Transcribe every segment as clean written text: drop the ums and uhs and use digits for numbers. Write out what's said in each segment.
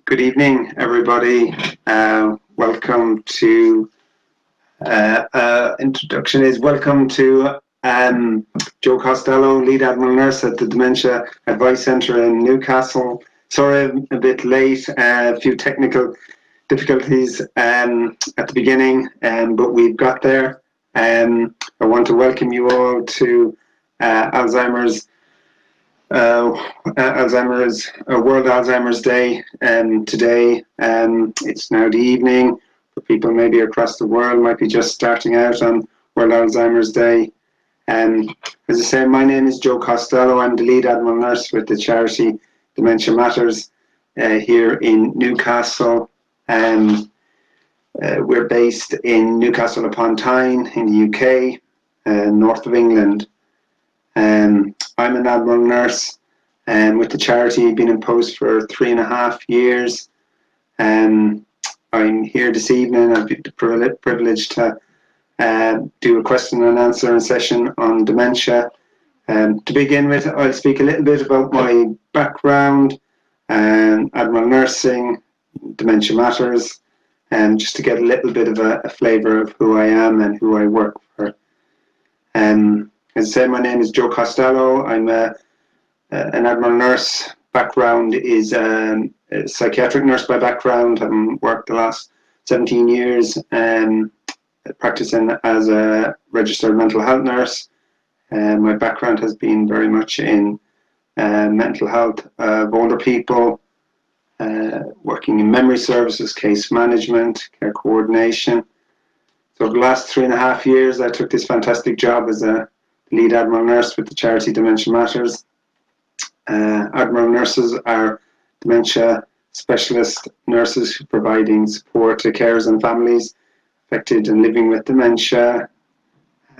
Good evening, everybody. Welcome to introduction is welcome to Joe Costello, lead Admiral Nurse at the Dementia Advice Centre in Newcastle. Sorry, I'm a bit late. A few technical difficulties at the beginning, but we've got there. I want to welcome you all to World Alzheimer's Day, and today it's now the evening. For people maybe across the world might be just starting out on World Alzheimer's Day. As I say, my name is Joe Costello. I'm the lead Admiral Nurse with the charity Dementia Matters here in Newcastle. We're based in Newcastle upon Tyne in the UK, north of England. I'm an Admiral Nurse with the charity, been in post for 3.5 years. I'm here this evening. I've been privileged to do a question and answer session on dementia. To begin with, I'll speak a little bit about my background, Admiral Nursing, Dementia Matters, just to get a little bit of a flavour of who I am and who I work for. As I said, my name is Joe Costello. I'm an Admiral Nurse. Background is a psychiatric nurse by background. I've worked the last 17 years practicing as a registered mental health nurse. My background has been very much in mental health of older people, working in memory services, case management, care coordination. So over the last 3.5 years, I took this fantastic job as a lead Admiral Nurse with the charity Dementia Matters. Admiral Nurses are dementia specialist nurses providing support to carers and families affected and living with dementia.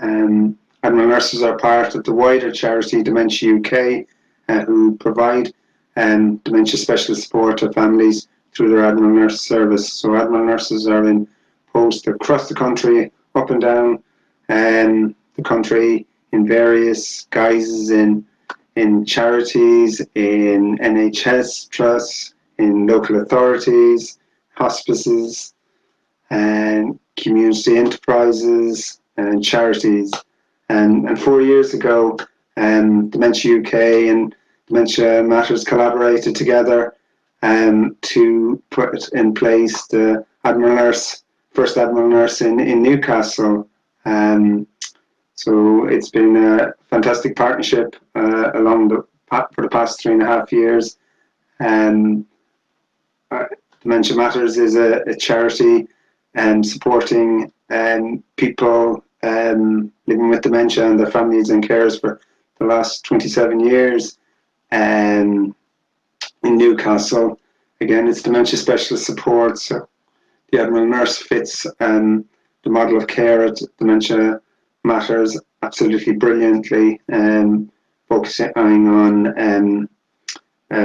Admiral Nurses are part of the wider charity Dementia UK, who provide dementia specialist support to families through their Admiral Nurse service. So Admiral Nurses are in post across the country, up and down the country, in various guises, in charities, in NHS trusts, in local authorities, hospices, and community enterprises and charities. And 4 years ago, Dementia UK and Dementia Matters collaborated together to put in place the Admiral Nurse, first Admiral Nurse in Newcastle. So it's been a fantastic partnership for the past 3.5 years. Dementia Matters is a charity supporting people living with dementia and their families and carers for the last 27 years in Newcastle. Again, it's dementia specialist support. So the Admiral Nurse fits the model of care at Dementia Matters absolutely brilliantly, focusing on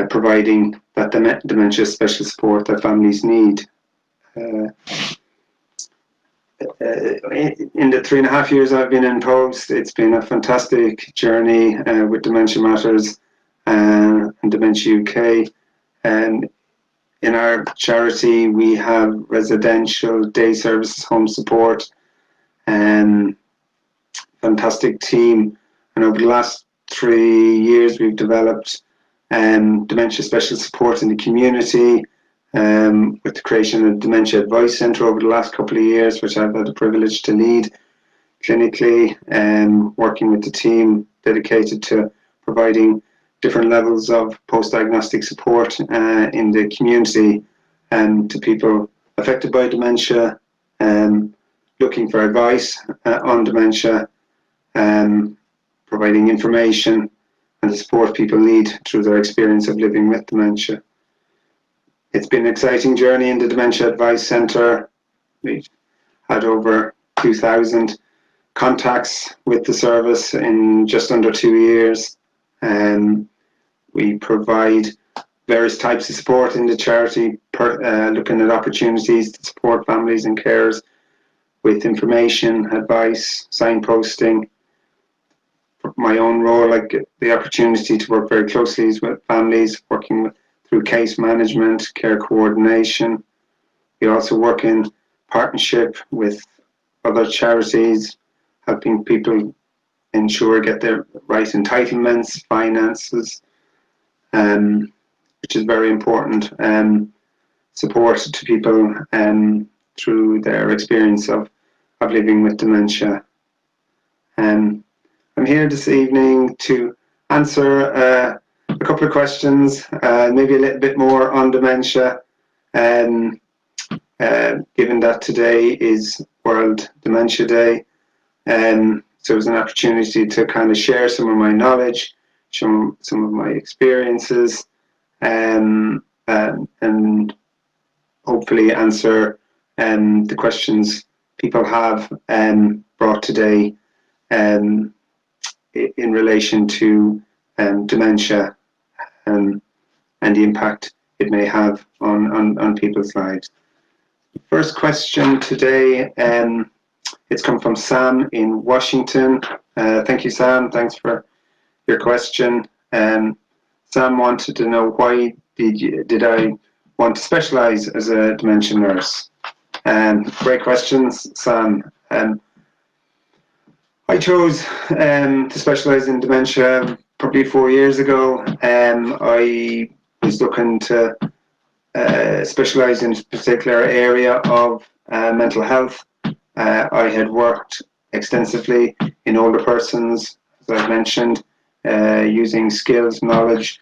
providing that dementia special support that families need. In the 3.5 years I've been in post, it's been a fantastic journey with Dementia Matters and Dementia UK. And in our charity, we have residential day services, home support, and fantastic team. And over the last 3 years, we've developed dementia special support in the community with the creation of the Dementia Advice Centre over the last couple of years, which I've had the privilege to lead clinically, working with the team dedicated to providing different levels of post-diagnostic support in the community to people affected by dementia, looking for advice on dementia, providing information and the support people need through their experience of living with dementia. It's been an exciting journey in the Dementia Advice Centre. We've had over 2,000 contacts with the service in just under 2 years. We provide various types of support in the charity, looking at opportunities to support families and carers with information, advice, signposting. My own role, I get the opportunity to work very closely with families, working with through case management, care coordination. We also work in partnership with other charities, helping people get their right entitlements, finances, which is very important. Support to people through their experience of living with dementia. I'm here this evening to answer a couple of questions, maybe a little bit more on dementia, given that today is World Dementia Day. So it was an opportunity to kind of share some of my knowledge, some of my experiences, and hopefully answer the questions people have brought today in relation to dementia and the impact it may have on people's lives. First question today, it's come from Sam in Washington. Thank you, Sam. Thanks for your question. Sam wanted to know, why did I want to specialize as a dementia nurse? Great questions, Sam. I chose to specialize in dementia probably 4 years ago. I was looking to specialize in a particular area of mental health. I had worked extensively in older persons, as I've mentioned, using skills, knowledge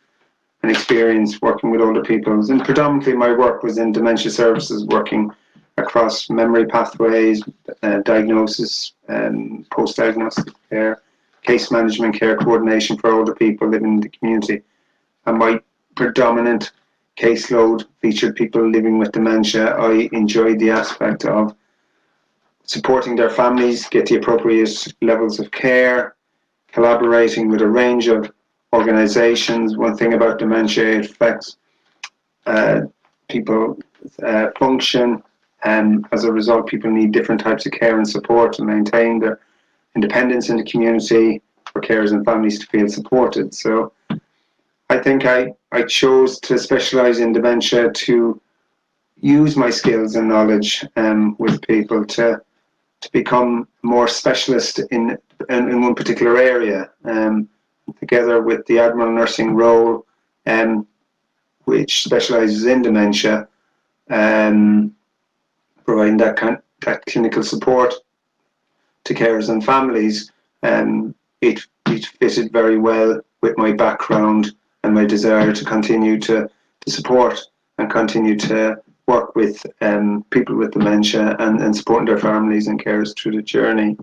and experience working with older people. And predominantly my work was in dementia services, working across memory pathways, diagnosis, post-diagnostic care, case management, care coordination for older people living in the community. And my predominant caseload featured people living with dementia. I enjoyed the aspect of supporting their families get the appropriate levels of care, collaborating with a range of organizations. One thing about dementia, it affects people function, and as a result people need different types of care and support to maintain their independence in the community, for carers and families to feel supported. So I think I chose to specialize in dementia to use my skills and knowledge with people to become more specialist in one particular area, together with the Admiral nursing role, which specializes in dementia, providing that clinical support to carers and families. It fitted very well with my background and my desire to continue to support and continue to work with people with dementia and supporting their families and carers through the journey.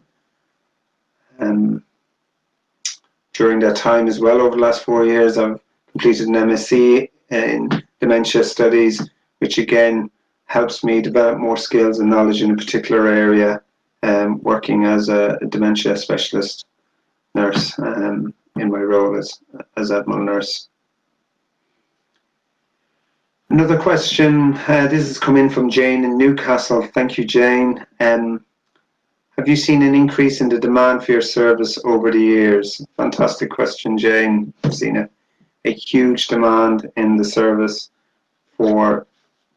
During that time as well, over the last 4 years, I've completed an MSc in dementia studies, which again helps me develop more skills and knowledge in a particular area, working as a dementia specialist nurse in my role as Admiral Nurse. Another question, this has come in from Jane in Newcastle. Thank you, Jane. Have you seen an increase in the demand for your service over the years? Fantastic question, Jane. I've seen a huge demand in the service for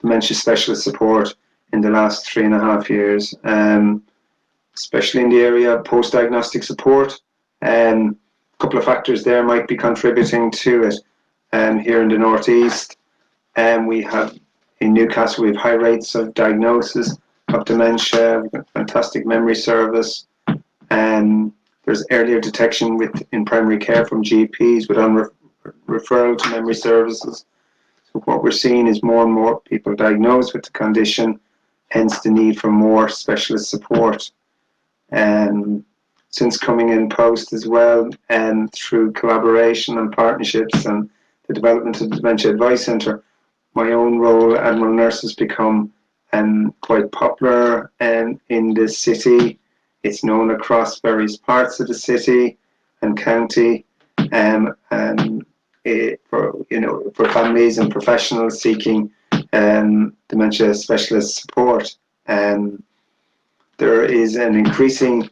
dementia specialist support in the last 3.5 years, especially in the area of post-diagnostic support. A couple of factors there might be contributing to it. Here in the Northeast, we have, in Newcastle, we have high rates of diagnosis of dementia. We've got fantastic memory service, and there's earlier detection in primary care from GPs without referral to memory services. So what we're seeing is more and more people diagnosed with the condition, hence the need for more specialist support. Since coming in post as well, and through collaboration and partnerships and the development of the Dementia Advice Centre, my own role, Admiral Nurse, has become quite popular in the city. It's known across various parts of the city and county, for families and professionals seeking dementia specialist support. There is an increasing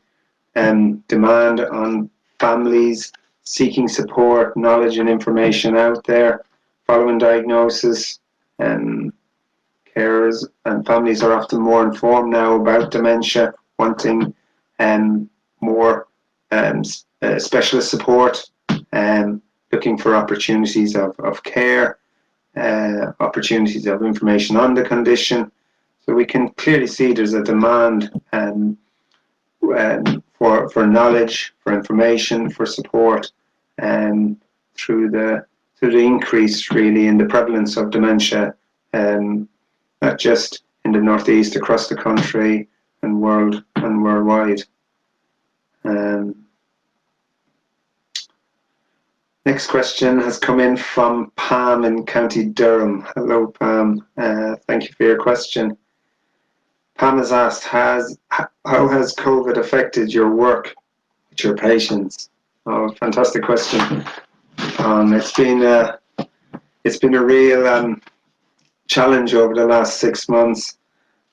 demand on families seeking support, knowledge and information out there following diagnosis. Carers and families are often more informed now about dementia, wanting more specialist support, looking for opportunities of care, opportunities of information on the condition. So we can clearly see there's a demand for knowledge, for information, for support, through the increase really in the prevalence of dementia, not just in the northeast, across the country and worldwide. Next question has come in from Pam in County Durham. Hello, Pam. Thank you for your question. Pam has asked, how has COVID affected your work with your patients? Oh, fantastic question. It's been a real challenge over the last 6 months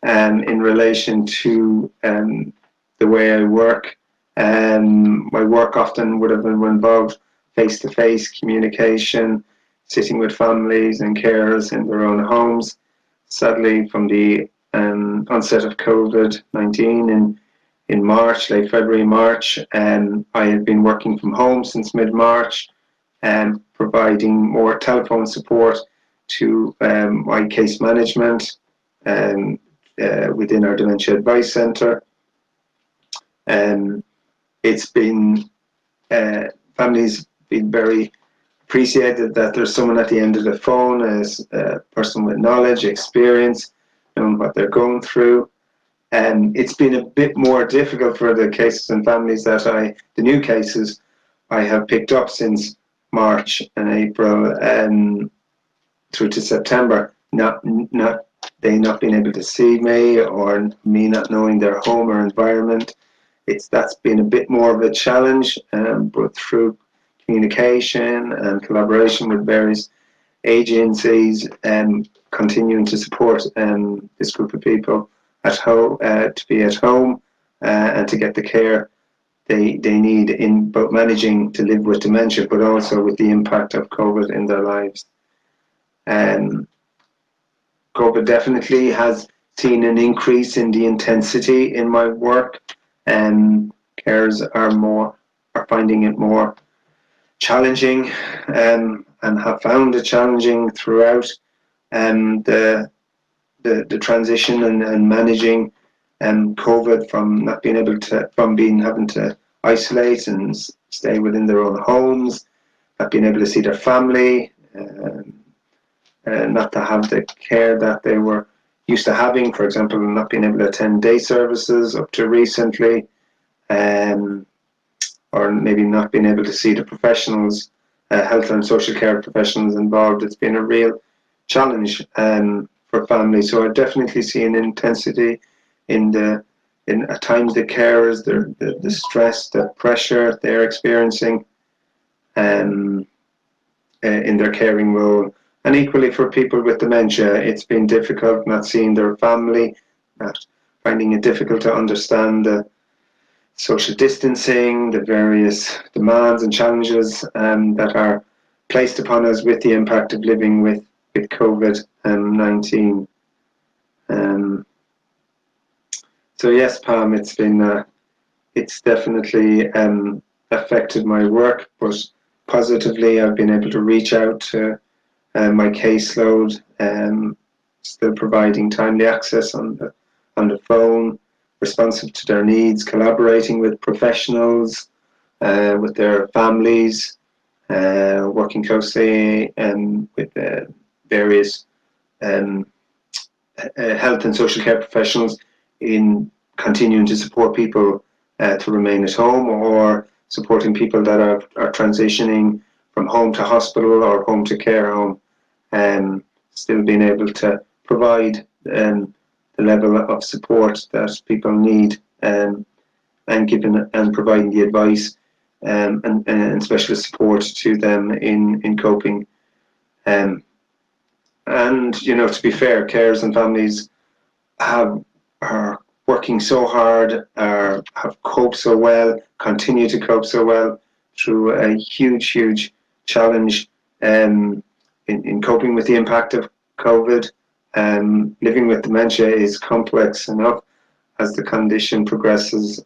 in relation to the way I work. My work often would have involved face-to-face communication, sitting with families and carers in their own homes. Sadly, from the onset of COVID-19 in March, late February, March, I have been working from home since mid-March, providing more telephone support to my case management within our Dementia Advice Centre. It's been, families been very appreciated that there's someone at the end of the phone as a person with knowledge, experience, knowing what they're going through. It's been a bit more difficult for the cases and families the new cases I have picked up since March and April through to September, not being able to see me, or me not knowing their home or environment. That's been a bit more of a challenge, but through communication and collaboration with various agencies and continuing to support this group of people at home, to be at home and to get the care they need in both managing to live with dementia, but also with the impact of COVID in their lives. COVID definitely has seen an increase in the intensity in my work, and carers are finding it more challenging, and have found it challenging throughout the transition and managing COVID, from not being able to, having to isolate and stay within their own homes, not being able to see their family, not to have the care that they were used to having, for example, not being able to attend day services up to recently, or maybe not being able to see the professionals, health and social care professionals involved. It's been a real challenge for families. So I definitely see an intensity in at times the carers, the stress, the pressure they're experiencing in their caring role. And equally for people with dementia, it's been difficult not seeing their family, not finding it difficult to understand the social distancing, the various demands and challenges that are placed upon us with the impact of living with COVID-19. So yes, Pam, it's definitely affected my work, but positively I've been able to reach out to my caseload, still providing timely access on the phone, responsive to their needs, collaborating with professionals, with their families, working closely with various health and social care professionals in continuing to support people to remain at home, or supporting people that are transitioning from home to hospital or home to care home, and still being able to provide the level of support that people need, and providing the advice and specialist support to them in coping. And to be fair, carers and families are working so hard, have coped so well, continue to cope so well through a huge challenge. in coping with the impact of COVID. Living with dementia is complex enough as the condition progresses.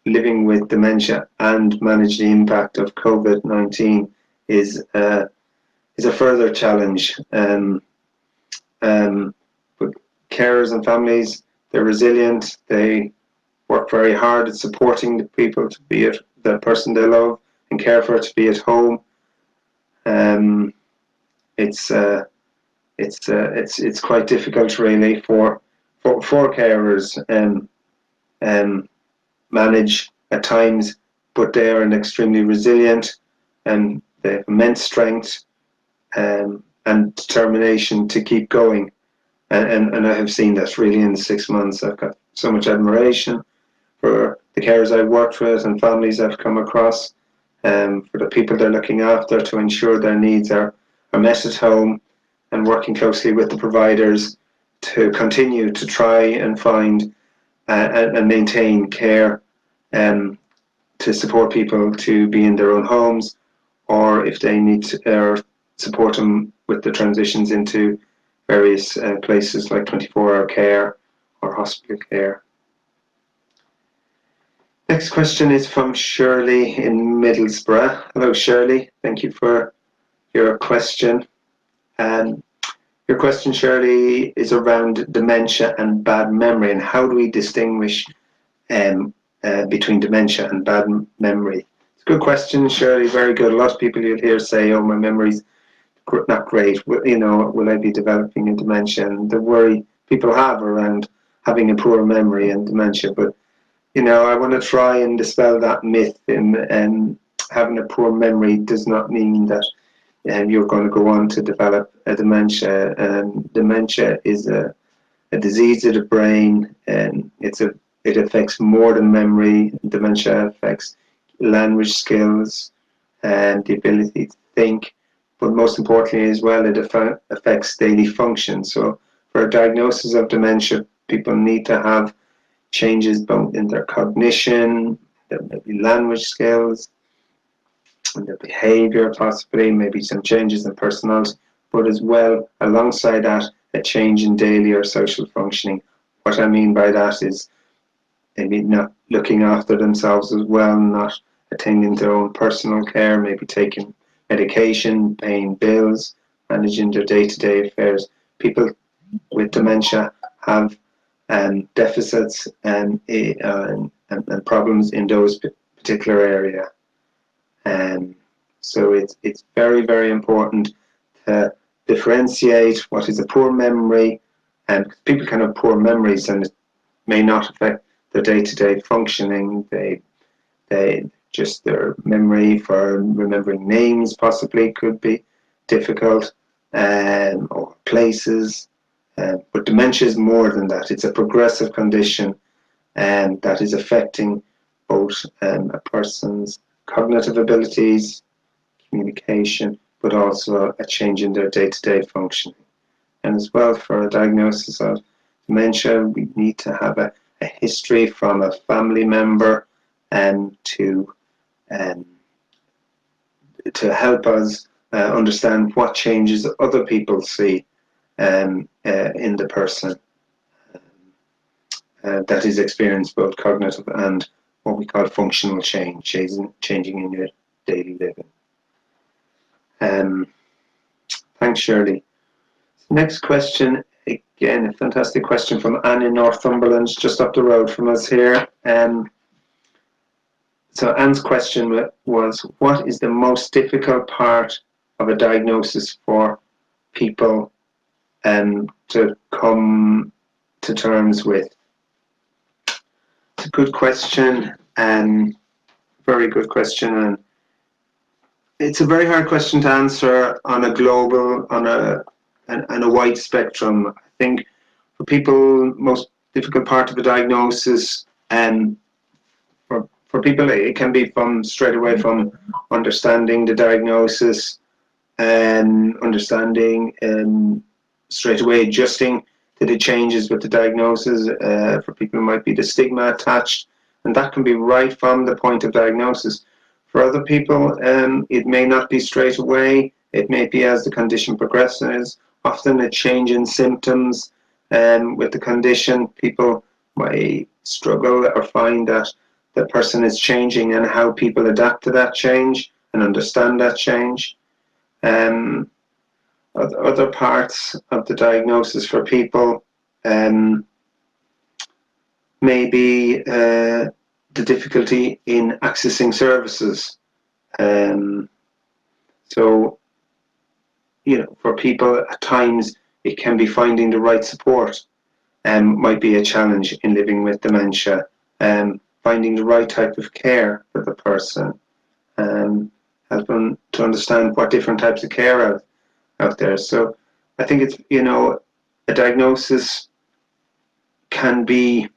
Living with dementia and manage the impact of COVID-19 is a further challenge. But carers and families, they're resilient. They work very hard at supporting the people to be at the person they love and care for to be at home. It's quite difficult really for carers manage at times, but they are an extremely resilient and they have immense strength and determination to keep going. And I have seen that really in the 6 months. I've got so much admiration for the carers I've worked with and families I've come across, for the people they're looking after to ensure their needs are met at home, and working closely with the providers to continue to try and find and maintain care to support people to be in their own homes, or if they need to support them with the transitions into various places like 24-hour care or hospital care. Next question is from Shirley in Middlesbrough. Hello Shirley, thank you for your question. Your question, Shirley, is around dementia and bad memory, and how do we distinguish between dementia and bad memory? It's a good question, Shirley, very good. A lot of people you'll hear say, oh, my memory's not great, will I be developing a dementia? And the worry people have around having a poor memory and dementia. But, I want to try and dispel that myth, and having a poor memory does not mean that you're going to go on to develop a dementia. Dementia is a disease of the brain, and it affects more than memory. Dementia affects language skills and the ability to think, but most importantly as well, it affects daily function. So for a diagnosis of dementia, people need to have changes both in their cognition, there may be language skills, and their behavior, possibly, maybe some changes in personality, but as well, alongside that, a change in daily or social functioning. What I mean by that is maybe not looking after themselves as well, not attending their own personal care, maybe taking medication, paying bills, managing their day-to-day affairs. People with dementia have deficits and problems in those particular area. So it's very, very important to differentiate what is a poor memory, and people can have poor memories and it may not affect their day-to-day functioning. They just their memory for remembering names possibly could be difficult, or places. But dementia is more than that. It's a progressive condition that is affecting both a person's cognitive abilities, communication, but also a change in their day-to-day functioning. And as well, for a diagnosis of dementia, we need to have a history from a family member to help us understand what changes other people see in the person that is experienced both cognitive and what we call functional change, changing in your daily living. Thanks, Shirley. Next question, again, a fantastic question from Anne in Northumberland, just up the road from us here. So Anne's question was, what is the most difficult part of a diagnosis for people to come to terms with? It's a good question, very good question, and it's a very hard question to answer on a global, on a wide spectrum. I think for people, most difficult part of a diagnosis, for people, it can be straight away from understanding the diagnosis and understanding straight away adjusting to the changes with the diagnosis. For people, it might be the stigma attached, and that can be right from the point of diagnosis. For other people, it may not be straight away. It may be as the condition progresses, often a change in symptoms with the condition. People might struggle or find that the person is changing and how people adapt to that change and understand that change. Other parts of the diagnosis for people may be the difficulty in accessing services. So, for people at times it can be finding the right support. Might be a challenge in living with dementia. Finding the right type of care for the person. Help them to understand what different types of care are out there. So I think it's, a diagnosis can be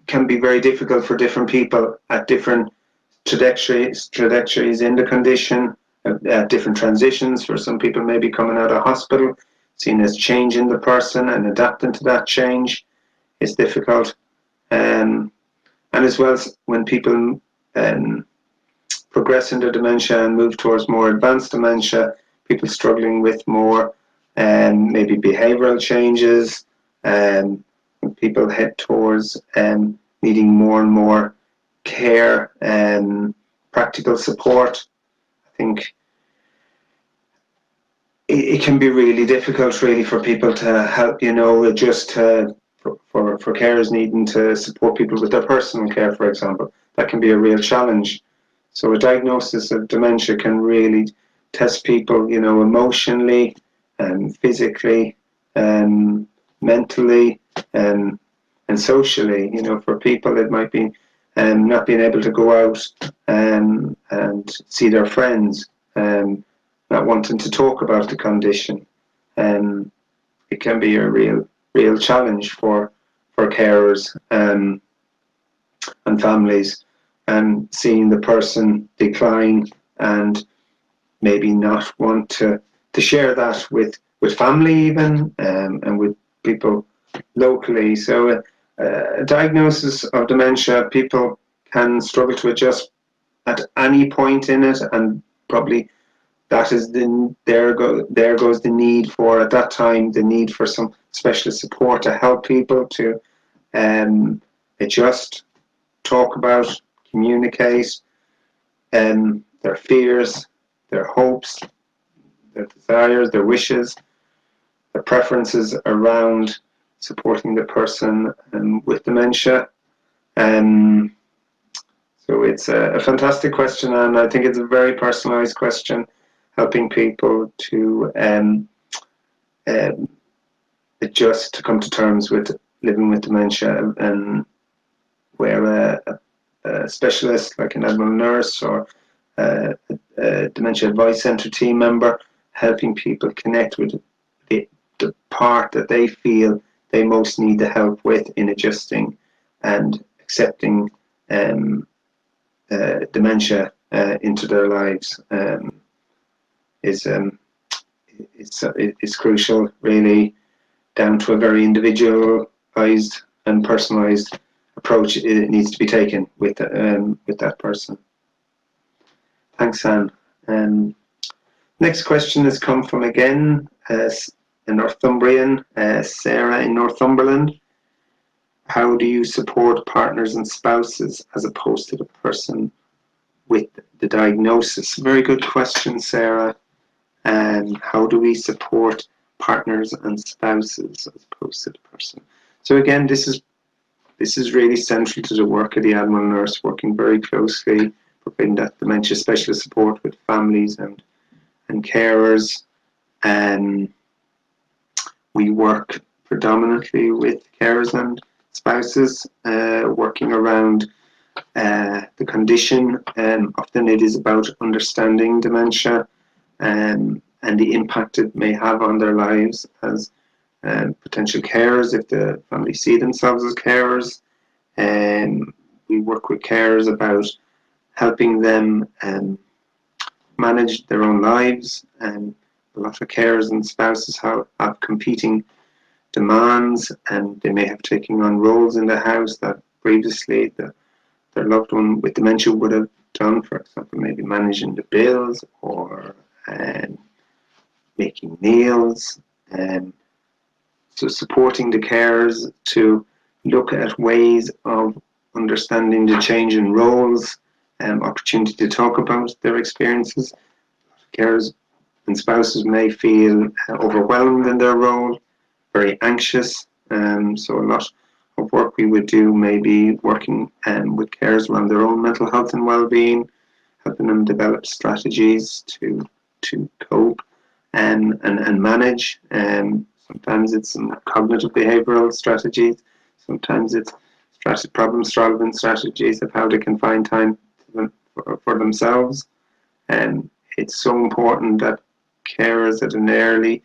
very difficult for different people at different trajectories in the condition, at different transitions. For some people, maybe coming out of hospital, seeing as change in the person and adapting to that change is difficult. And as well as when people progress into dementia and move towards more advanced dementia, people struggling with more maybe behavioral changes, people head towards needing more and more care and practical support. I think it can be really difficult really for people to help, adjust for carers needing to support people with their personal care, for example. That can be a real challenge. So a diagnosis of dementia can really test people, emotionally and physically and mentally and socially. For people it might be not being able to go out and see their friends, not wanting to talk about the condition. It can be a real challenge for carers and families, and seeing the person decline and maybe not want to share that with family even, and with people locally. So a diagnosis of dementia, people can struggle to adjust at any point in it, and probably that is there goes the need for, at that time, the need for some specialist support to help people to adjust, talk about, communicate their fears, their hopes, their desires, their wishes, their preferences around supporting the person with dementia. So it's a fantastic question, and I think it's a very personalised question, helping people to adjust, to come to terms with living with dementia, and where a specialist like an Admiral Nurse or a Dementia Advice Centre team member helping people connect with the part that they feel they most need the help with in adjusting and accepting dementia into their lives is crucial, really, down to a very individualized and personalized approach it needs to be taken with that person. Thanks, Anne. Next question has come from, again, a Northumbrian, Sarah in Northumberland. How do you support partners and spouses as opposed to the person with the diagnosis? Very good question, Sarah. How do we support partners and spouses as opposed to the person? So again, this is really central to the work of the Admiral Nurse, working very closely, providing that dementia specialist support with families and carers. We work predominantly with carers and spouses, working around the condition. Often it is about understanding dementia and the impact it may have on their lives as potential carers, if the family see themselves as carers. We work with carers about helping them manage their own lives. A lot of carers and spouses have competing demands, and they may have taken on roles in the house that previously their loved one with dementia would have done. For example, maybe managing the bills or making meals, so supporting the carers to look at ways of understanding the change in roles, opportunity to talk about their experiences. Carers and spouses may feel overwhelmed in their role, very anxious. So a lot of work we would do may be working with carers around their own mental health and well-being, helping them develop strategies to cope and manage. Sometimes it's some cognitive behavioural strategies. Sometimes it's problem-solving strategies of how they can find time for themselves. And it's so important that carers at an early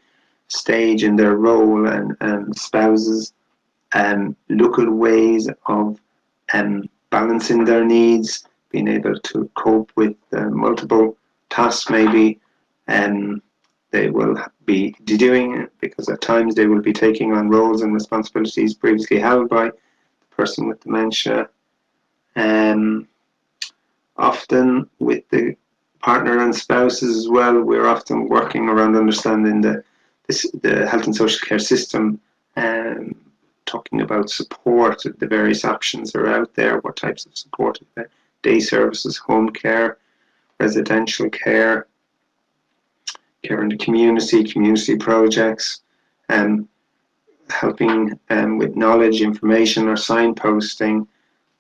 stage in their role and spouses look at ways of balancing their needs, being able to cope with multiple tasks maybe they will be doing, because at times they will be taking on roles and responsibilities previously held by the person with dementia. Often with the partner and spouses as well, we're often working around understanding the health and social care system and talking about support, the various options are out there, what types of support, day services, home care, residential care, care in the community projects, and helping with knowledge, information, or signposting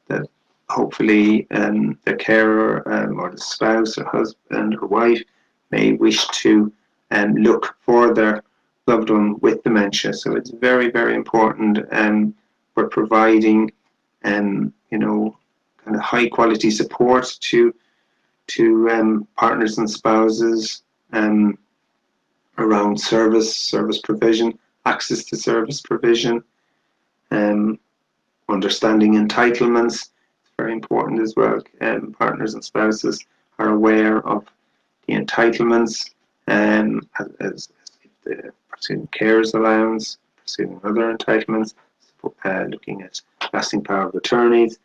that hopefully the carer or the spouse or husband or wife may wish to look for their loved one with dementia. So it's very, very important for providing kind of high quality support to partners and spouses around service provision, access to service provision, understanding entitlements. It's very important as well. Partners and spouses are aware of the entitlements as the pursuing carers allowance, pursuing other entitlements, looking at lasting power of attorneys.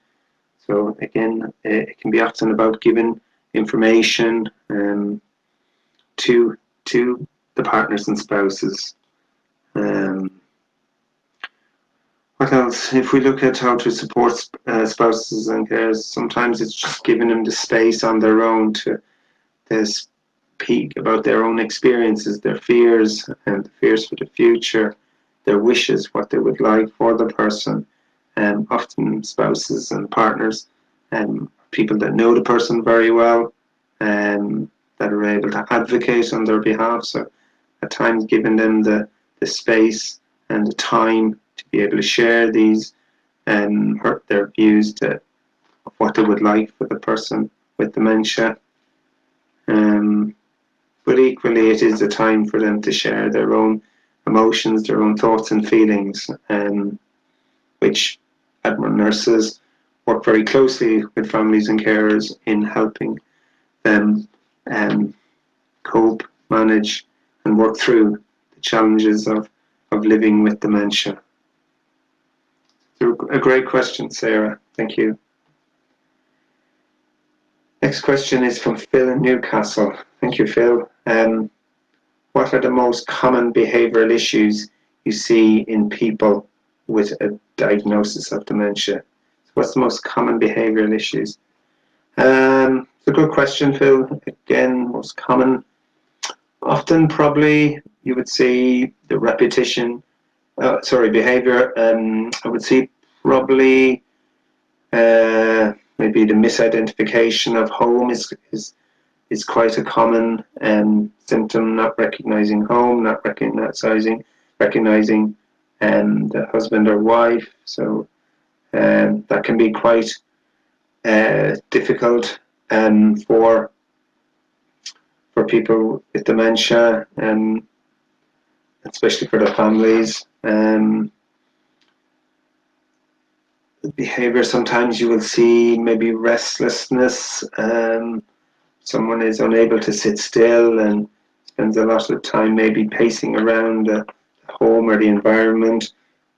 So again, it can be often about giving information to the partners and spouses. What else? If we look at how to support spouses and carers, sometimes it's just giving them the space on their own to speak about their own experiences, their fears, and the fears for the future, their wishes, what they would like for the person. Often spouses and partners, people that know the person very well, that are able to advocate on their behalf. So at times giving them the space and the time to be able to share these their views of what they would like for the person with dementia. But equally, it is a time for them to share their own emotions, their own thoughts and feelings, which Admiral nurses work very closely with families and carers in helping them cope, manage, and work through the challenges of living with dementia. So a great question, Sarah. Thank you. Next question is from Phil in Newcastle. Thank you, Phil. What are the most common behavioural issues you see in people with a diagnosis of dementia? What's the most common behavioural issues? It's a good question, Phil. Again, most common. Often, probably, you would see the repetition. Behaviour. I would see probably maybe the misidentification of home is quite a common symptom. Not recognizing home, not recognizing the husband or wife. So that can be quite difficult for people with dementia, especially for their families. Behavior, sometimes you will see maybe restlessness. Someone is unable to sit still and spends a lot of time maybe pacing around the home or the environment.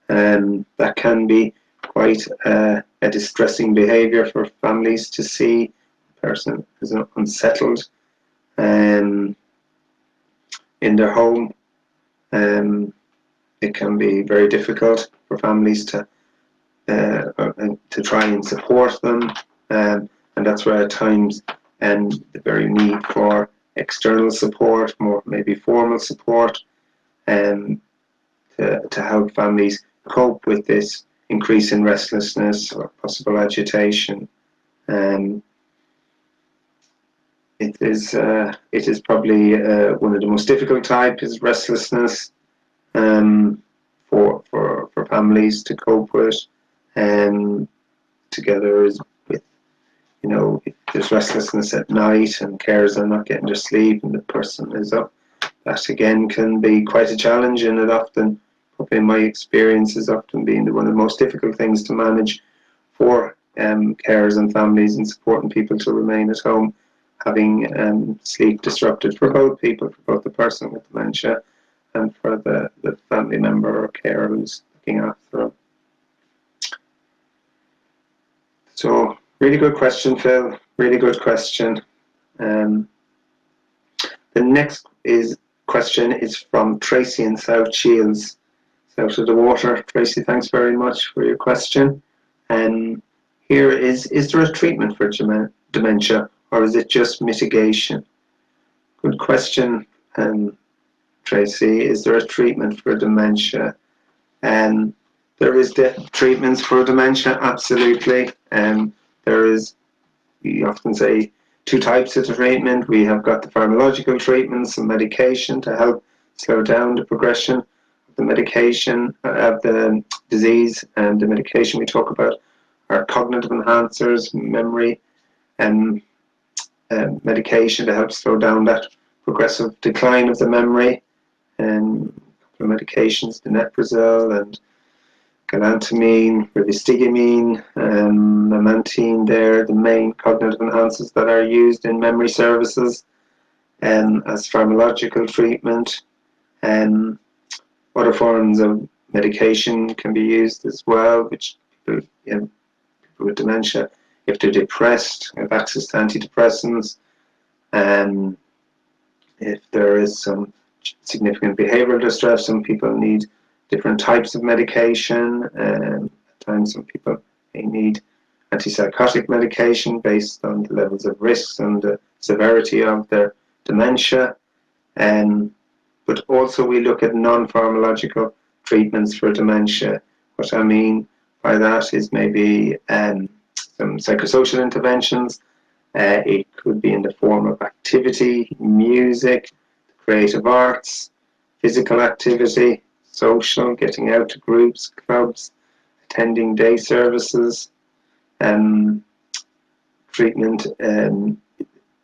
That can be quite a distressing behavior for families to see. The person is unsettled. in their home. It can be very difficult for families to try and support them, and that's where at times the very need for external support, more maybe formal support, to help families cope with this increase in restlessness or possible agitation. It is probably one of the most difficult types, is restlessness, for families to cope with, together with, if there's restlessness at night and carers are not getting their sleep and the person is up, that again can be quite a challenge, and it often, probably in my experience, has often been one of the most difficult things to manage for carers and families, and supporting people to remain at home, having sleep disrupted for both people, for both the person with dementia and for the family member or carer who's looking after them. So, really good question, Phil. Really good question. The next question is from Tracy in South Shields, south of the water. Tracy, thanks very much for your question. Here is there a treatment for dementia, or is it just mitigation? Good question, Tracy. Is there a treatment for dementia? There is treatments for dementia, absolutely. There is, we often say, two types of treatment. We have got the pharmacological treatments and medication to help slow down the progression of the medication, of the disease, and the medication we talk about are cognitive enhancers, memory, and medication to help slow down that progressive decline of the memory. And a couple of medications, donepezil and galantamine, rivastigmine, memantine, they're the main cognitive enhancers that are used in memory services as pharmacological treatment. Other forms of medication can be used as well, which people with dementia, if they're depressed, have access to antidepressants, if there is some significant behavioral distress, some people need different types of medication. At times some people may need antipsychotic medication based on the levels of risks and the severity of their dementia. But also we look at non-pharmacological treatments for dementia. What I mean by that is maybe some psychosocial interventions. It could be in the form of activity, music, creative arts, physical activity, social, getting out to groups, clubs, attending day services. Treatment,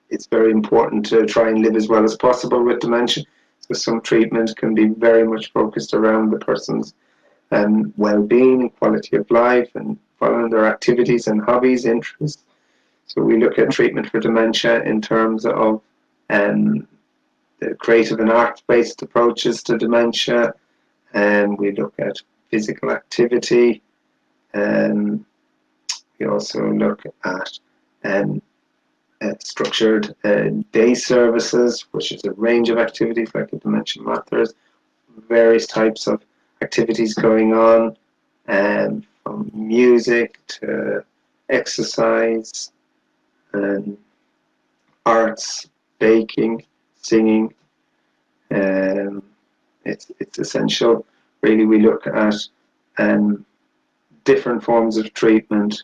it's very important to try and live as well as possible with dementia. So some treatment can be very much focused around the person's well-being and quality of life, and following their activities and hobbies, interests. So we look at treatment for dementia in terms of the creative and art-based approaches to dementia, and we look at physical activity, and we also look at structured day services, which is a range of activities like the Dementia Matters, various types of activities going on, from music to exercise, and arts, baking, singing. It's essential. Really, we look at different forms of treatment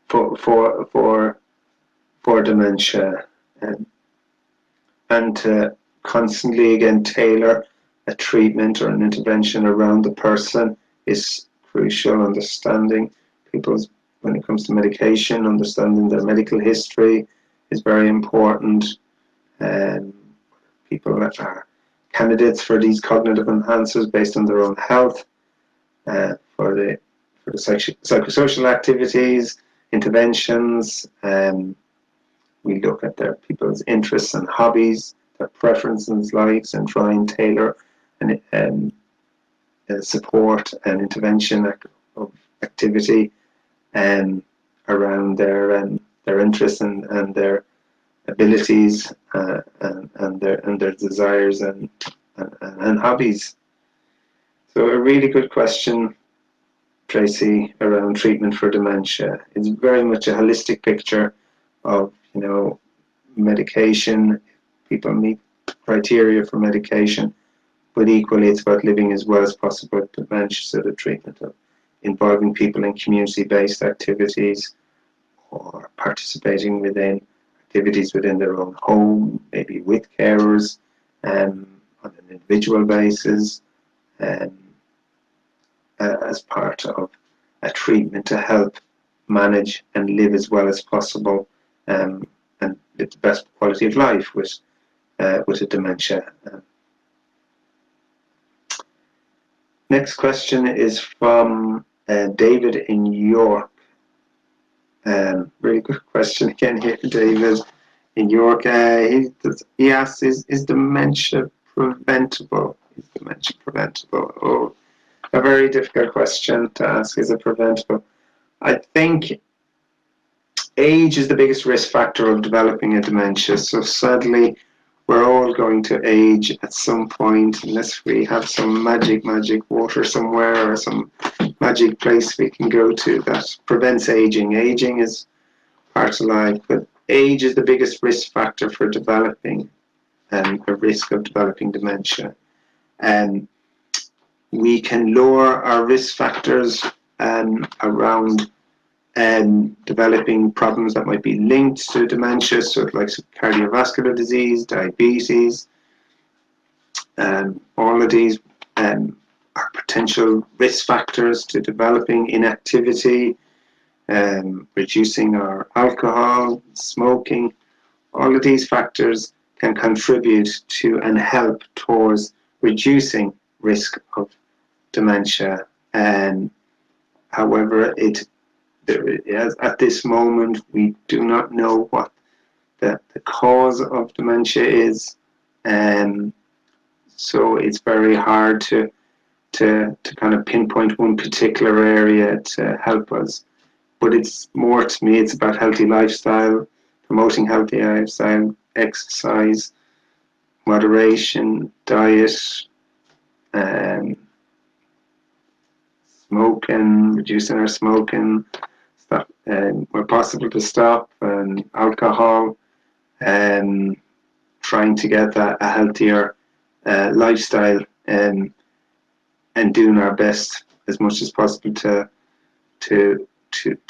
for dementia, and to constantly again tailor a treatment or an intervention around the person is crucial. Understanding people's, when it comes to medication, understanding their medical history is very important. People that are candidates for these cognitive enhancers based on their own health, for the psychosocial activities, interventions. We look at their people's interests and hobbies, their preferences, likes, and try and tailor and support and intervention of activity around their interests and their abilities and their desires and hobbies. So a really good question, Tracy, around treatment for dementia. It's very much a holistic picture of, medication. People meet criteria for medication, but equally it's about living as well as possible with dementia, so the treatment of involving people in community-based activities or participating within activities within their own home, maybe with carers, on an individual basis, as part of a treatment to help manage and live as well as possible, and live the best quality of life with a dementia. Next question is from David in York. Really good question again here, David in York. He asks, is dementia preventable? Is dementia preventable? Oh, a very difficult question to ask. Is it preventable? I think age is the biggest risk factor of developing a dementia. So sadly, we're all going to age at some point, unless we have some magic water somewhere or some magic place we can go to that prevents aging. Aging is part of life, but age is the biggest risk factor for developing a risk of developing dementia. And we can lower our risk factors around developing problems that might be linked to dementia, so like cardiovascular disease, diabetes, all of these are potential risk factors to developing inactivity, reducing our alcohol, smoking. All of these factors can contribute to and help towards reducing risk of dementia. However, at this moment, we do not know what the cause of dementia is, so it's very hard to kind of pinpoint one particular area to help us. But it's more, to me, it's about healthy lifestyle, promoting healthy lifestyle, exercise, moderation, diet, smoking, reducing our smoking, stop, where possible to stop, alcohol, trying to get a healthier lifestyle, and doing our best as much as possible to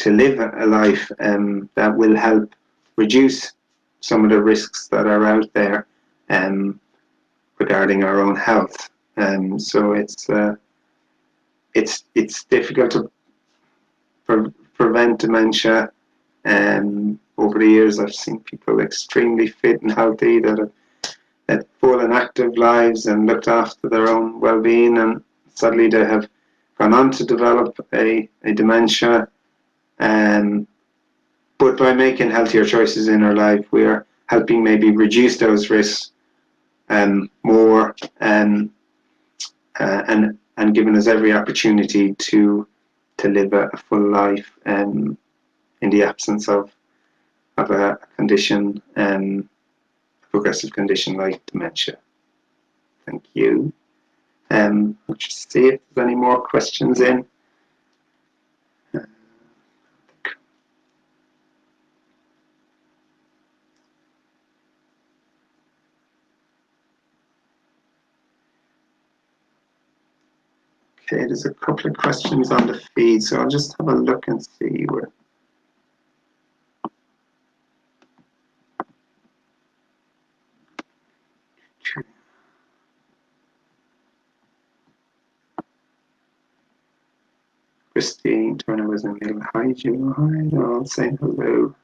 live a life that will help reduce some of the risks that are out there regarding our own health. So it's difficult to prevent dementia. Over the years, I've seen people extremely fit and healthy that have led full and active lives and looked after their own well-being, and sadly they have gone on to develop a dementia. But by making healthier choices in our life, we are helping maybe reduce those risks more, and giving us every opportunity to live a full life in the absence of a condition, a progressive condition like dementia. Thank you. Let's just see if there's any more questions in. Okay, there's a couple of questions on the feed, so I'll just have a look and see where. Christine Turner was in the middle. Hi, Jim. Hi, all saying hello.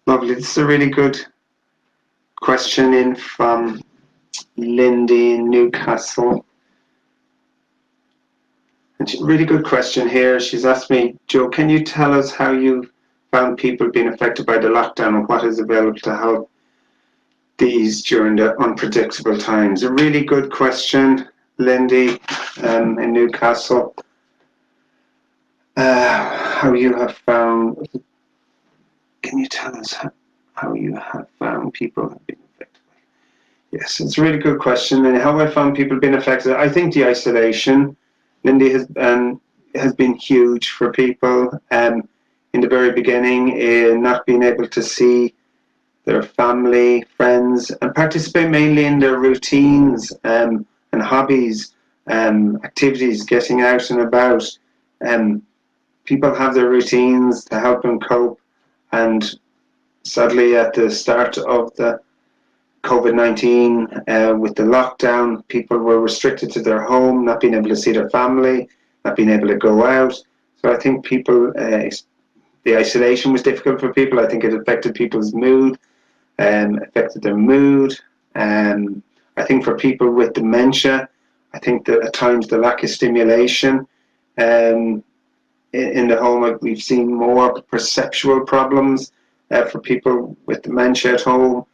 Lovely. This is a really good question in from Lindy in Newcastle. And really good question here. She's asked me, Joe, can you tell us how you found people being affected by the lockdown and what is available to help these during the unpredictable times? A really good question, Lindy, in Newcastle. How you have found, can you tell us how you have found people have been affected? Yes, it's a really good question. And how I found people being affected, I think the isolation, Lindy, has been huge for people. In the very beginning, not being able to see their family, friends, and participate mainly in their routines and hobbies, activities, getting out and about. Um, People have their routines to help them cope, and sadly, at the start of the COVID-19, with the lockdown, people were restricted to their home, not being able to see their family, not being able to go out. So I think people, the isolation was difficult for people. I think it affected people's mood, affected their mood. I think for people with dementia, I think that at times the lack of stimulation um, in the home, we've seen more perceptual problems for people with dementia at home,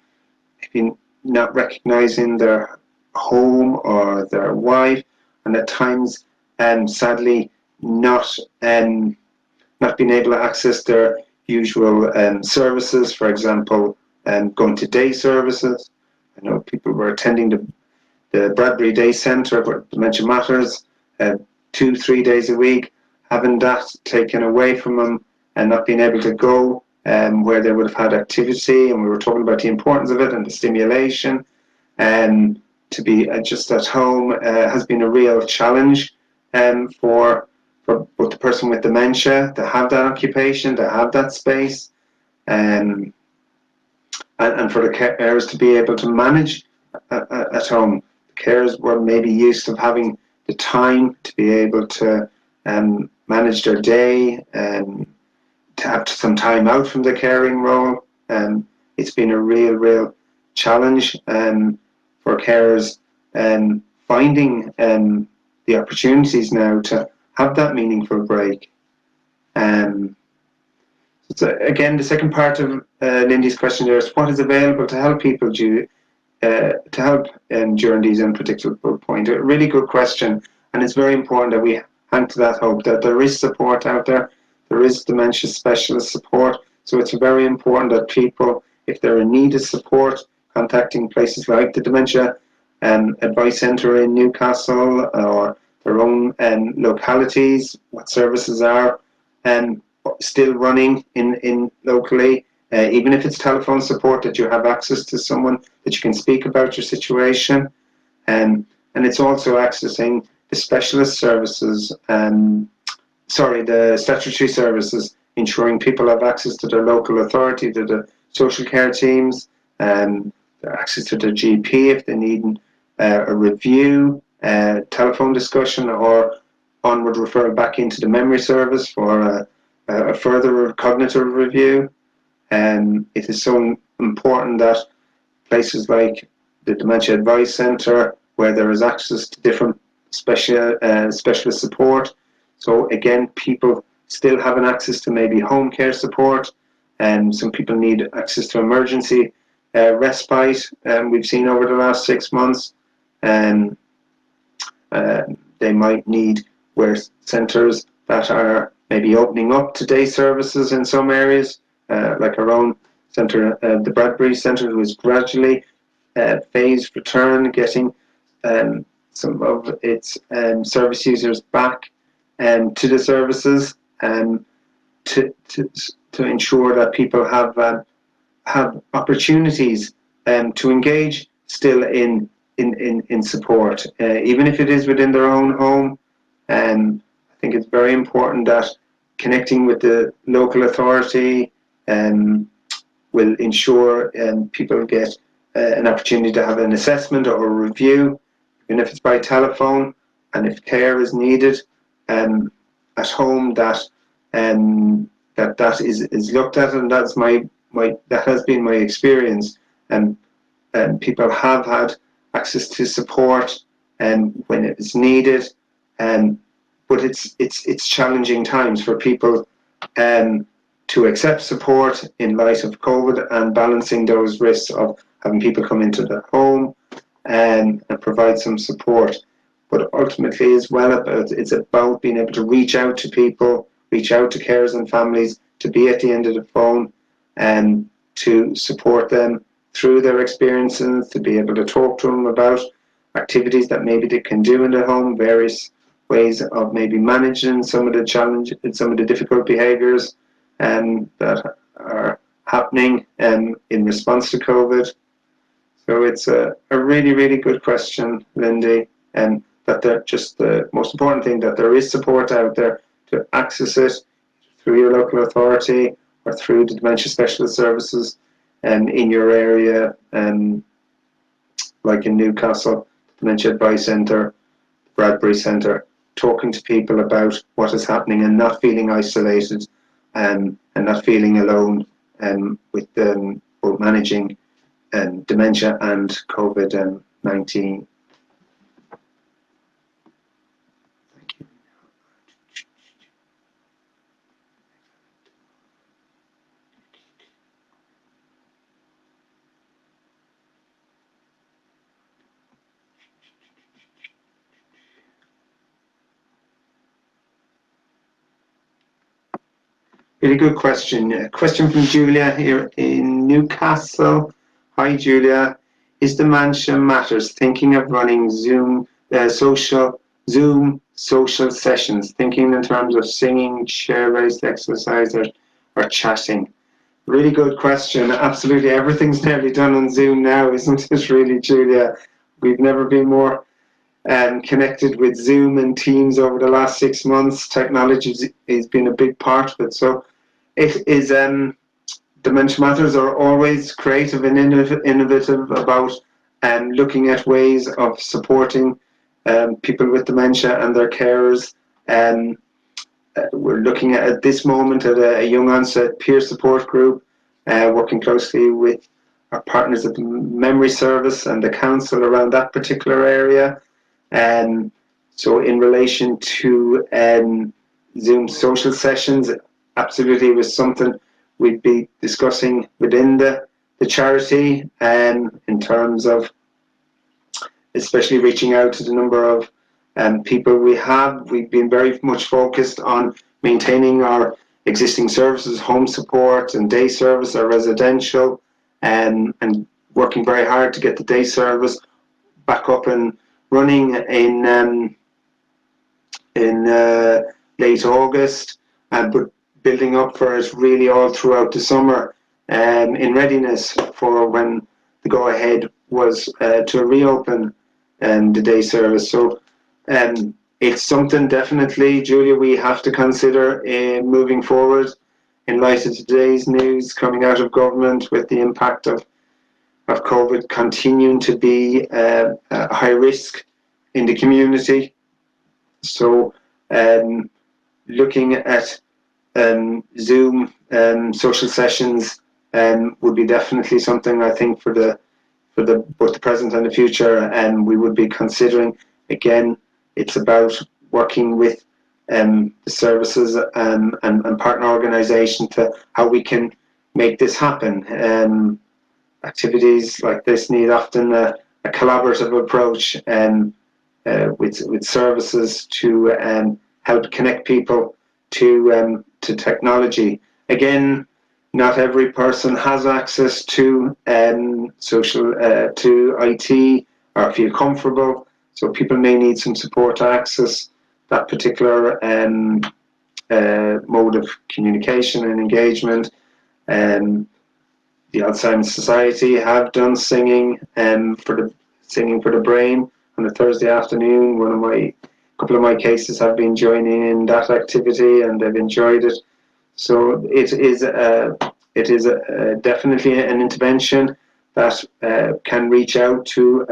maybe not recognizing their home or their wife, and at times, sadly, not not being able to access their usual services. For example, going to day services. I know people were attending the Bradbury Day Centre where Dementia Matters 2-3 days a week, having that taken away from them and not being able to go where they would have had activity, and we were talking about the importance of it and the stimulation, and to be just at home has been a real challenge for both the person with dementia to have that occupation, to have that space, um, and for the carers to be able to manage at home. The carers were maybe used to having the time to be able to manage their day and to have some time out from the caring role. It's been a real challenge for carers finding the opportunities now to have that meaningful break. Um, so again, the second part of Lindy's question there is what is available to help people during these unpredictable points. A really good question, and it's very important that we hang to that hope that there is support out there. There is dementia specialist support, so it's very important that people, if they're in need of support, contacting places like the Dementia Advice Centre in Newcastle or their own localities, what services are still running in locally, even if it's telephone support, that you have access to someone that you can speak about your situation. And it's also accessing the specialist services, the statutory services, ensuring people have access to their local authority, to the social care teams, access to their GP if they need a review, telephone discussion, or onward referral back into the memory service for a further cognitive review. It is so important that places like the Dementia Advice Centre, where there is access to different specialist support. So again, people still having access to maybe home care support, and some people need access to emergency respite. We've seen over the last 6 months, and they might need where centres that are maybe opening up to day services in some areas, like our own centre, the Bradbury Centre, who is gradually phased return, getting some of its service users back to the services, to ensure that people have opportunities to engage still in support, even if it is within their own home. I think it's very important that connecting with the local authority will ensure people get an opportunity to have an assessment or a review, even if it's by telephone, and if care is needed at home, that is looked at, and that's that has been my experience. And people have had access to support when it is needed, but it's challenging times for people to accept support in light of COVID and balancing those risks of having people come into the home and provide some support. But ultimately, as well, it's about being able to reach out to people reach out to carers and families, to be at the end of the phone, and to support them through their experiences, to be able to talk to them about activities that maybe they can do in the home, various ways of maybe managing some of the challenges, some of the difficult behaviours that are happening in response to COVID. So it's a really, really good question, Lindy, and that just the most important thing, that there is support out there to access it through your local authority or through the dementia specialist services in your area, like in Newcastle, Dementia Advice Centre, Bradbury Centre, talking to people about what is happening and not feeling isolated and not feeling alone with both managing dementia and COVID-19. Really good question. A question from Julia here in Newcastle. Hi, Julia. Is Dementia Matters thinking of running Zoom social sessions, thinking in terms of singing, chair-raised exercise, or chatting? Really good question. Absolutely, everything's nearly done on Zoom now, isn't it, really, Julia? We've never been more connected with Zoom and Teams over the last 6 months. Technology has been a big part of it. So it is, Dementia Matters are always creative and innovative about looking at ways of supporting people with dementia and their carers. We're looking at this moment at a young onset peer support group, working closely with our partners at the Memory Service and the council around that particular area. So in relation to Zoom social sessions, absolutely was something we'd be discussing within the charity in terms of especially reaching out to the number of people we have. We've been very much focused on maintaining our existing services, home support and day service, our residential, and working very hard to get the day service back up and running in late August, but building up for it really all throughout the summer, in readiness for when the go-ahead was to reopen the day service. So it's something definitely, Julia, we have to consider moving forward in light of today's news coming out of government with the impact of COVID continuing to be a high risk in the community. So looking at Zoom social sessions would be definitely something, I think, for both the present and the future, and we would be considering. Again, it's about working with the services and partner organisations to how we can make this happen. Activities like this need often a collaborative approach with services to help connect people to technology. Again, not every person has access to to IT or feel comfortable, so people may need some support to access that particular mode of communication and engagement. The Alzheimer's Society have done singing for the brain on a Thursday afternoon. Couple of my cases have been joining in that activity, and they've enjoyed it. So it is definitely an intervention that can reach out to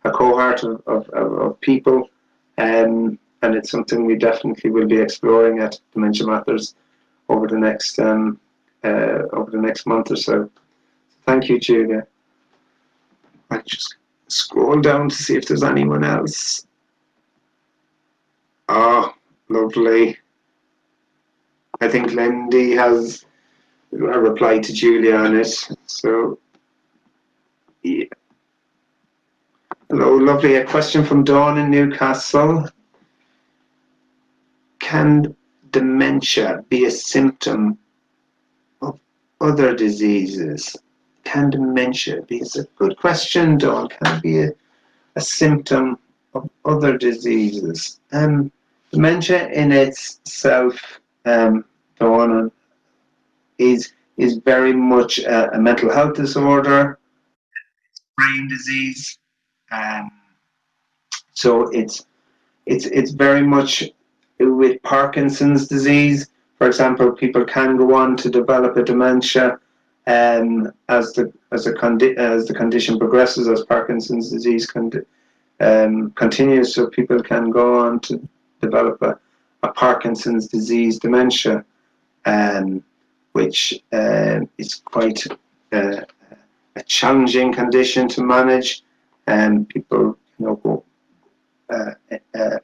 a cohort of people, and it's something we definitely will be exploring at Dementia Matters over the next month or so. Thank you, Julia. I'll just scroll down to see if there's anyone else. Oh, lovely. I think Lindy has a reply to Julia on it. So, yeah. Hello, lovely. A question from Dawn in Newcastle. Can dementia be a symptom of other diseases? Can dementia be? It's a good question, Dawn. Can it be a symptom of other diseases? Dementia in itself, Dawn, is very much a mental health disorder, brain disease. Um, so it's very much with Parkinson's disease. For example, people can go on to develop a dementia as the condition progresses, as Parkinson's disease continues. So people can go on to develop a Parkinson's disease dementia, which is quite a challenging condition to manage, and people go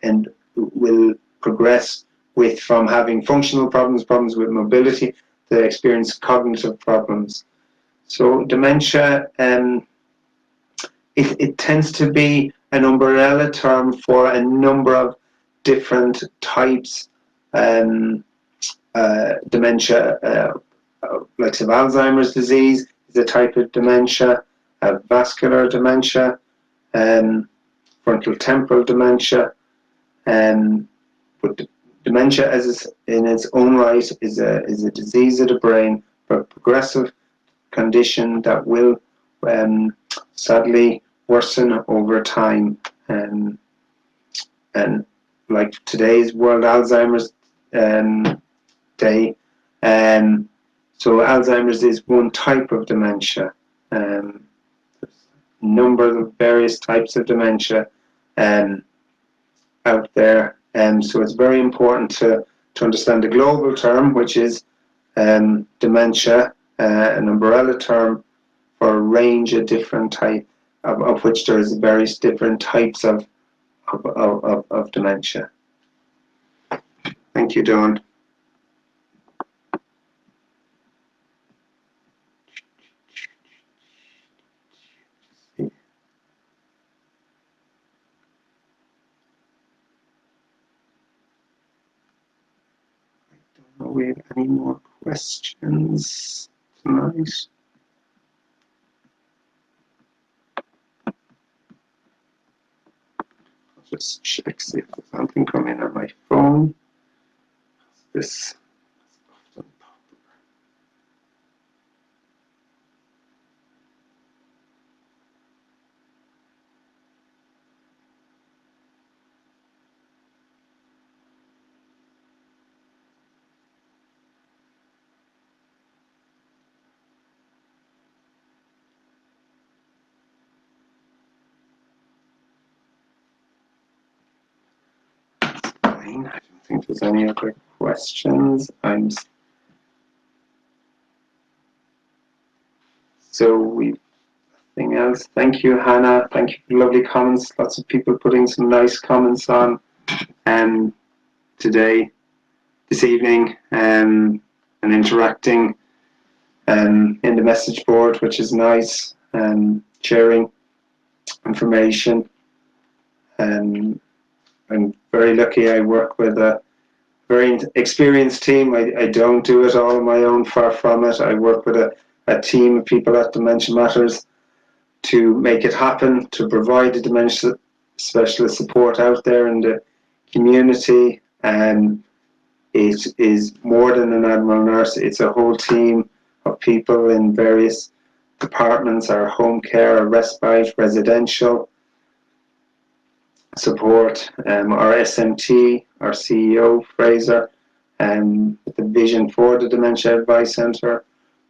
and will progress from having functional problems with mobility, to experience cognitive problems. So dementia, it tends to be an umbrella term for a number of different types. Dementia, like Alzheimer's disease, is a type of dementia. Vascular dementia, frontal temporal dementia, but dementia, in its own right, is a disease of the brain, a progressive condition that will sadly worsen over time. And like today's World Alzheimer's Day, so Alzheimer's is one type of dementia. There's a number of various types of dementia out there. So it's very important to understand the global term, which is dementia, an umbrella term for a range of different types, of which there's various different types of dementia. Thank you, Dawn. Do we have any more questions tonight? I'll just check, see if there's something coming on my phone. This is often popular. I don't think there's any other questions. Nothing else. Thank you, Hannah. Thank you for lovely comments. Lots of people putting some nice comments on this evening, and interacting in the message board, which is nice, sharing information. I'm very lucky. I work with a very experienced team. I don't do it all on my own, far from it. I work with a team of people at Dementia Matters to make it happen, to provide the dementia specialist support out there in the community. It is more than an Admiral Nurse. It's a whole team of people in various departments: our home care, our respite, residential support, our SMT, our CEO, Fraser, with the vision for the Dementia Advice Centre.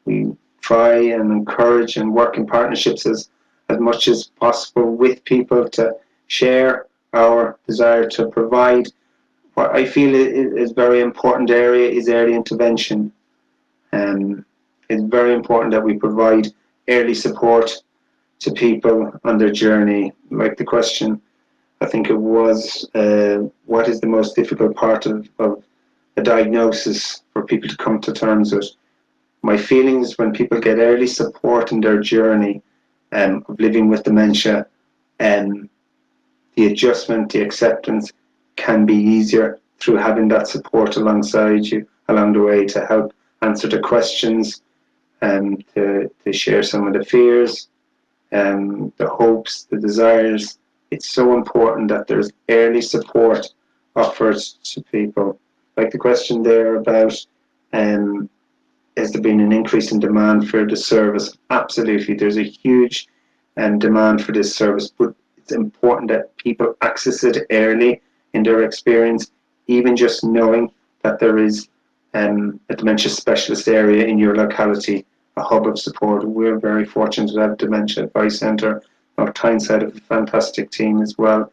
We try and encourage and work in partnerships as much as possible with people to share our desire to provide. What I feel is very important area is early intervention. It's very important that we provide early support to people on their journey. Like the question, I think it was, what is the most difficult part of a diagnosis for people to come to terms with? My feelings when people get early support in their journey of living with dementia, the adjustment, the acceptance can be easier through having that support alongside you along the way to help answer the questions and to share some of the fears, the hopes, the desires. It's so important that there's early support offered to people. Like the question there about has there been an increase in demand for the service? Absolutely, there's a huge demand for this service, but it's important that people access it early in their experience, even just knowing that there is a dementia specialist area in your locality, a hub of support. We're very fortunate to have Dementia Advice Centre. Our Tyneside have a fantastic team as well,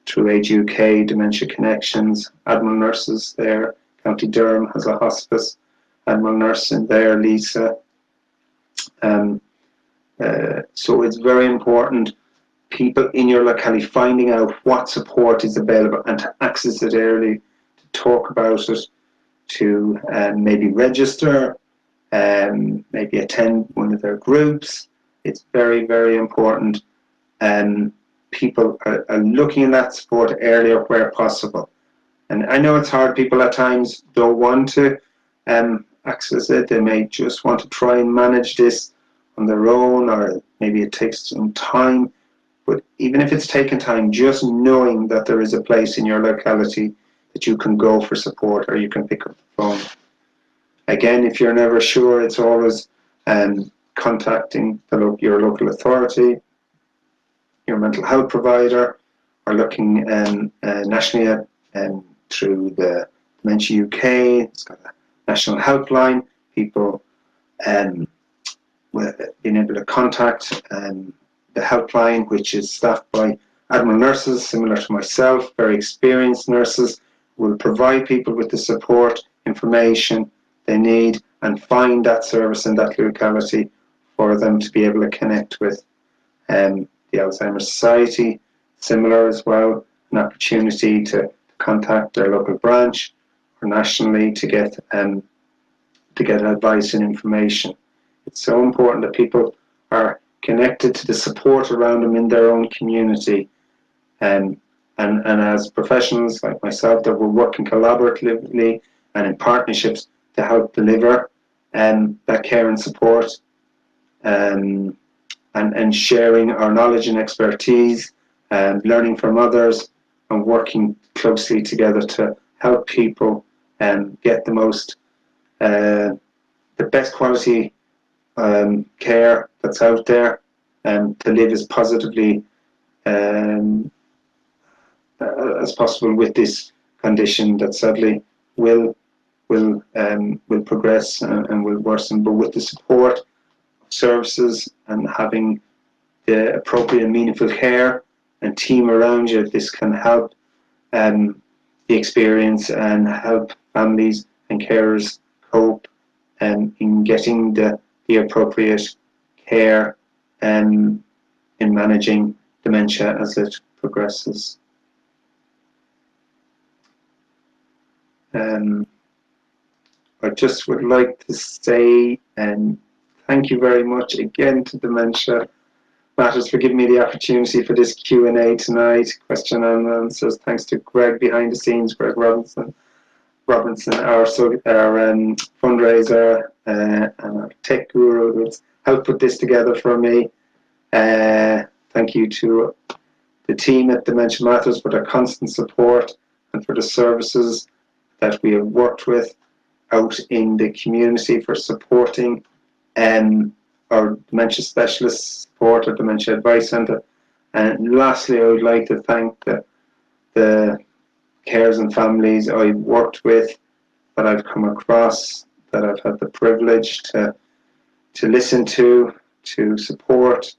through Age UK, Dementia Connections, Admiral Nurses there, County Durham has a hospice, Admiral Nurse in there, Lisa. So it's very important, people in your locality finding out what support is available and to access it early, to talk about it, to maybe register, maybe attend one of their groups. It's very, very important. People are looking at that support earlier where possible. And I know it's hard. People at times don't want to access it. They may just want to try and manage this on their own, or maybe it takes some time. But even if it's taken time, just knowing that there is a place in your locality that you can go for support, or you can pick up the phone. Again, if you're never sure, it's always contacting your local authority, your mental health provider, or looking nationally at through the Dementia UK. It's got a national helpline. People being able to contact the helpline, which is staffed by Admiral Nurses, similar to myself, very experienced nurses, will provide people with the support, information they need, and find that service in that locality for them to be able to connect with. The Alzheimer's Society, similar as well, an opportunity to contact their local branch or nationally to get advice and information. It's so important that people are connected to the support around them in their own community, and as professionals like myself, that we're working collaboratively and in partnerships to help deliver that care and support, and sharing our knowledge and expertise, and learning from others, and working closely together to help people get the most, the best quality care that's out there, and to live as positively as possible with this condition that sadly will progress and will worsen. But with the support of services and having the appropriate and meaningful care and team around you, this can help the experience and help families and carers cope in getting the appropriate care in managing dementia as it progresses. I just would like to say thank you very much again to Dementia Matters for giving me the opportunity for this Q&A tonight, question and answers. Thanks to Greg behind the scenes, Greg Robinson, our fundraiser and our tech guru who's helped put this together for me. Thank you to the team at Dementia Matters for their constant support and for the services that we have worked with out in the community for supporting our dementia specialist support, our Dementia Advice Centre. And lastly, I would like to thank the carers and families I've worked with, that I've come across, that I've had the privilege to listen to support,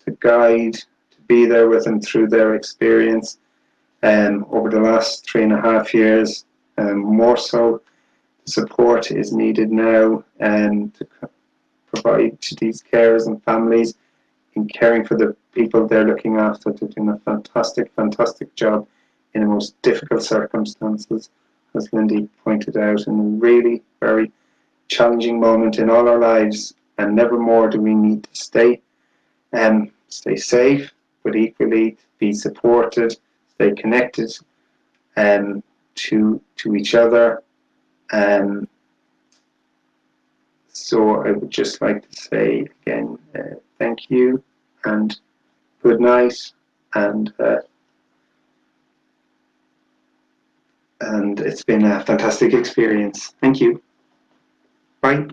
to guide, to be there with them through their experience over the last 3.5 years. More so, support is needed now to provide to these carers and families in caring for the people they're looking after. They're doing a fantastic job in the most difficult circumstances, as Lindy pointed out, in a really very challenging moment in all our lives. And never more do we need to stay safe, but equally be supported, stay connected, to each other. So I would just like to say again, thank you and good night, and it's been a fantastic experience. Thank you. Bye.